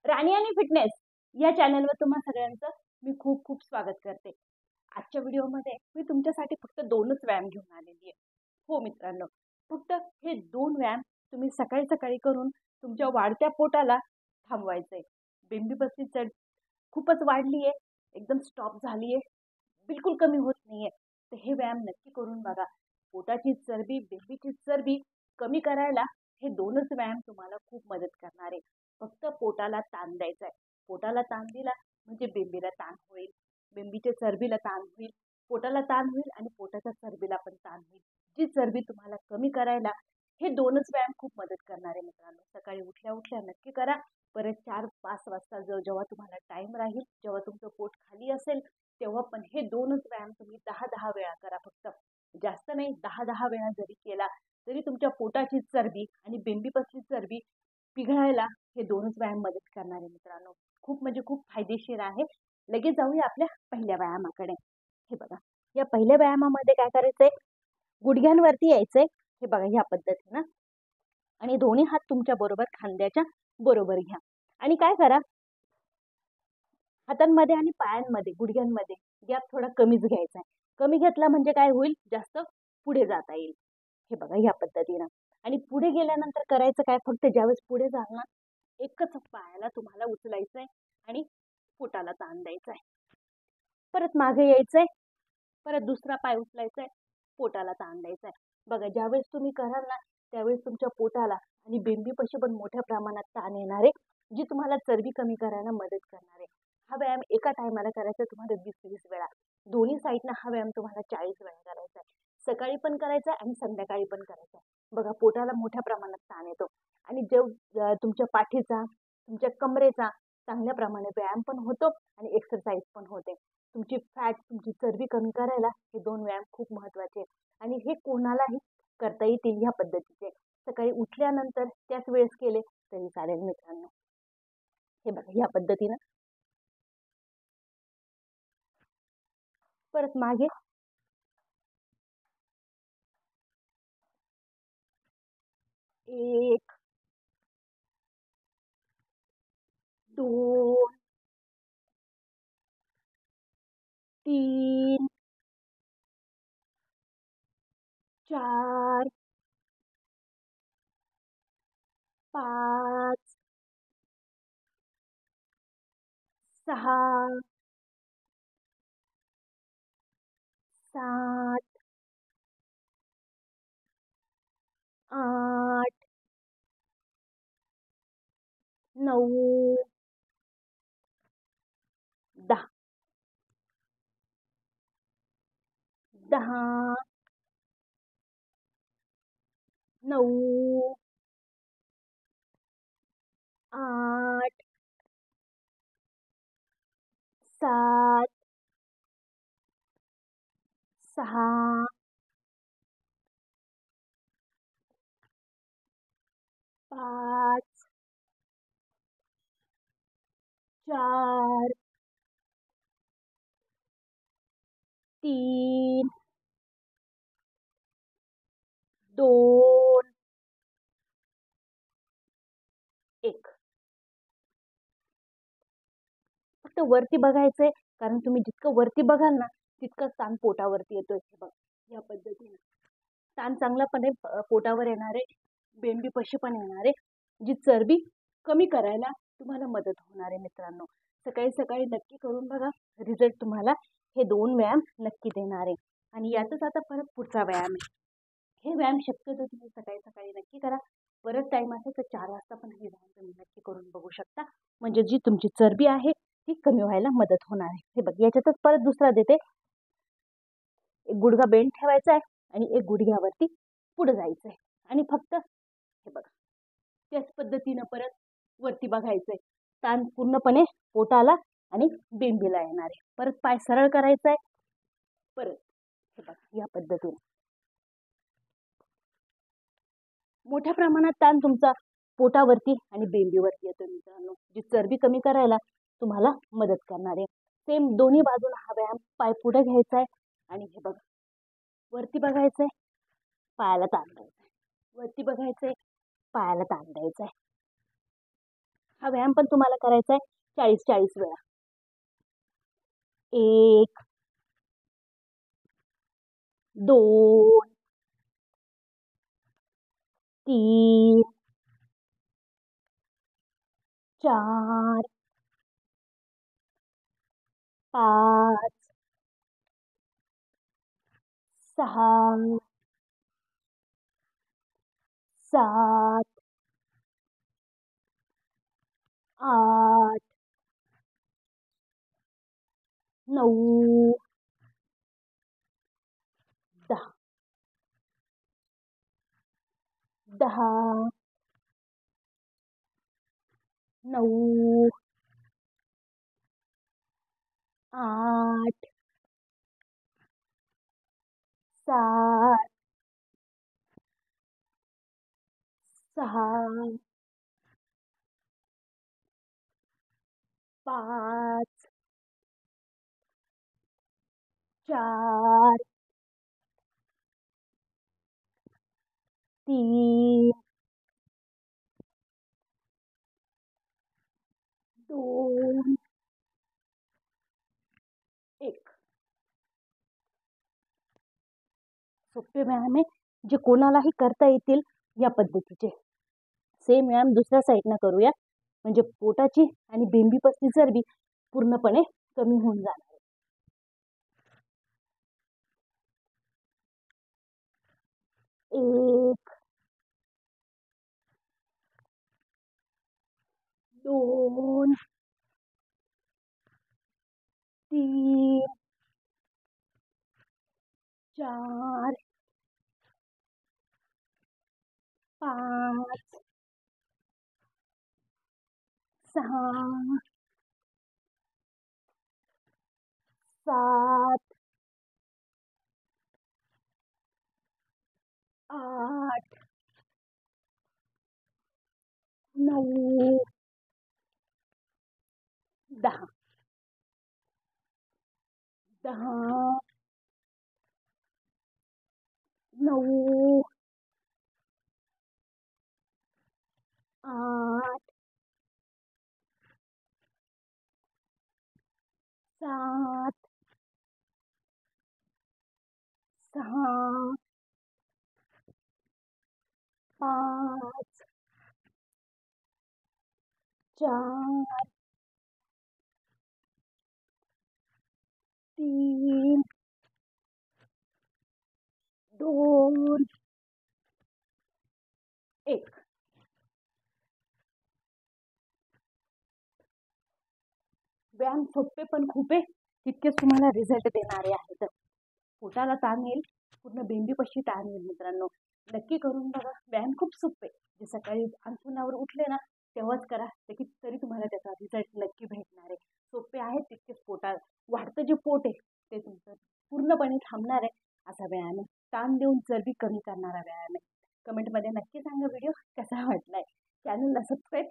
राणी आणि फिटनेस या चॅनलवर तुम्हा सगळ्यांचं मी खूप खूप स्वागत करते. आजच्या व्हिडिओमध्ये मी तुमच्यासाठी फक्त 2च व्यायाम घेऊन आलेली आहे. हो मित्रांनो, फक्त हे 2 व्यायाम तुम्ही सकाळी सकाळी करून तुमच्या वाढत्या पोटाला थांबवायचंय. बिंबी बसली चढ खूपच वाढली आहे, एकदम स्टॉप झाली आहे, बिलकुल कमी होत नाहीये. तर हे व्यायाम नक्की करून बघा. पोटाची चरबी, बिंबीची चरबी कमी करायला हे 2च व्यायाम तुम्हाला खूप मदत करणार आहे. फक्त पोटाला ताण द्यायचा आहे. पोटाला ताण दिला म्हणजे बिंबीला ताण होईल, बिंबीच्या चरबीला ताण होईल, पोटाला ताण होईल आणि पोटाच्या चरबीला पण ताण होईल. जी चरबी तुम्हाला कमी करायला हे 2च व्यायाम खूप मदत करणार आहे मित्रांनो. सकाळी उठल्या उठल्या नक्की करा. परत 4-5 वाजता जेव्हा तुम्हाला टाइम राहील, जेव्हा तुमचं पोट खाली असेल, तेव्हा पण हे 2च व्यायाम तुम्ही 10-10 वेळा करा फक्त. जास्त नाही, 10-10 वेळा जरी केला तरी तुमच्या पोटाची चरबी आणि बिंबीपासली चरबी पिघळायला हे 2च व्यायाम मदत करणार आहे मित्रांनो. खूप म्हणजे खूप फायदेशीर आहे. लगेच जाऊया आपल्या पहिल्या व्यायामाकडे. हे बघा, या पहिल्या व्यायामामध्ये काय करायचंय, गुडघ्यांवरती यायचंय. हे बघा ह्या पद्धतीनं, आणि दोन्ही हात तुमच्या बरोबर खांद्याच्या बरोबर घ्या. आणि काय करा, हातांमध्ये आणि पायांमध्ये, गुडघ्यांमध्ये गॅप थोडा कमीच घ्यायचा आहे. कमी घेतला म्हणजे काय होईल, जास्त पुढे जाता येईल. हे बघा ह्या पद्धतीनं. आणि पुढे गेल्यानंतर करायचं काय, फक्त ज्यावेळेस पुढे जाल ना, एकच पायाला तुम्हाला उचलायचंय आणि पोटाला ताण द्यायचा आहे. परत मागे यायचंय, परत दुसरा पाय उचलायचाय, पोटाला ताण द्यायचाय. बघा ज्यावेळेस तुम्ही कराल ना, त्यावेळेस तुमच्या पोटाला आणि बिंबीपाशी पण मोठ्या प्रमाणात ताण येणार आहे, जी तुम्हाला चरबी कमी करायला मदत करणार आहे. हा व्यायाम एका टायमाला करायचा तुम्हाला 20-20 वेळा. दोन्ही साईडनं हा व्यायाम तुम्हाला 40 वेळा करायचा आहे. सकाळी पण करायचा आणि संध्याकाळी पण करायचा. बघा पोटाला मोठ्या प्रमाणात ताण येतो आणि तुमच्या पाठीचा, तुमच्या कमरेचा चांगल्या प्रमाणे व्यायाम पण होतो आणि एक्सरसाइज पण होते. तुमची फॅट, तुमची चरबी कमी करायला हे 2 व्यायाम खूप महत्त्वाचे आणि हे कोणालाही करता येतील ह्या पद्धतीचे. सकाळी उठल्यानंतर त्याच वेळेस केले तरी चालेल मित्रांनो. हे बघा ह्या पद्धतीनं. परत मागे, 1, 2, 3, 4, 5, 6, 7, 8, 9, 10, 10, 9, 8, 7, 6, 5, 4, 3, 2, 1. फक्त वरती बघायचंय, कारण तुम्ही जितकं वरती बघाल ना, तितकं ताण पोटावरती येतोय. हे बघ या पद्धतीने ताण चांगल्यापणे पोटावर येणार आहे, बेंबीपाशी पण येणार आहे, जी चरबी कमी करायला तुम्हाला मदत होणार आहे मित्रांनो. सकाळी सकाळी नक्की करून बघा, रिझल्ट तुम्हाला हे 2 व्यायाम नक्की देणार आहे. आणि यातच आता परत पुढचा व्यायाम आहे. हे व्यायाम शक्यतो तुम्ही सकाळी सकाळी नक्की करा. परत टाइम असेल तर 4 वाजता पण हे व्यायाम तुम्ही नक्की करून बघू शकता. म्हणजे जी तुमची चरबी आहे ती कमी व्हायला मदत होणार आहे. हे बघ याच्यातच परत दुसरा देते. एक गुडघा बेंड ठेवायचा आहे आणि एक गुडघ्यावरती पुढे जायचं आहे आणि फक्त हे बघा त्याच पद्धतीनं परत वरती बघायचंय. ताण पूर्णपणे पोटाला आणि बेंबीला येणार आहे. परत पाय सरळ करायचा आहे. परत हे बघा या पद्धतीने मोठ्या प्रमाणात ताण तुमचा पोटावरती आणि बेंबीवरती येतो मित्रांनो, जी चरबी कमी करायला तुम्हाला मदत करणार आहे. सेम दोन्ही बाजूला हा व्यायाम. पाय पुढे घ्यायचा आहे आणि हे बघा वरती बघायचंय, पायाला ताण द्यायचा आहे. वरती बघायचंय, पायाला ताण द्यायचा आहे. हा व्यायाम पण तुम्हाला करायचा आहे 40-40 वेळा. 1 2 3 4 5 6 7 8 9 10 10 9 8 7 6 5 4 3 2 1. सोपे व्यायाम आहे जे कोणालाही करता येतील या पद्धतीचे. सेम व्यायाम दुसऱ्या साईडनं करूया, म्हणजे पोटाची आणि बेंबीपसली चरबी पूर्णपणे कमी होऊन जाणार आहे. 1 2 3 4 5 6 7 8 9 10 10 9 8 7 6 5 4 3 2 1. व्यायाम सोपे पण खूप आहे, तितकेच तुम्हाला रिझल्ट देणारे आहेत. पोटाला ताण येईल, पूर्ण बेंबीपाशी ताण येईल. मित्रांनो, नक्की करून बघा. व्यायाम खूप सोपे, जे सकाळी अंथरुणावर उठले ना तेव्हाच करा, तरी तुम्हाला त्याचा रिझल्ट नक्की भेटणार आहे. सोपे आहेत तितकेच. वाढतं जे पोट आहे ते तुमचं पूर्णपणे थांबणार आहे असा व्यायाम आहे. ताण देऊन चरबी कमी करणारा व्यायाम आहे. कमेंटमध्ये नक्की सांगा व्हिडिओ कसा वाटलाय. चॅनलला सबस्क्राईब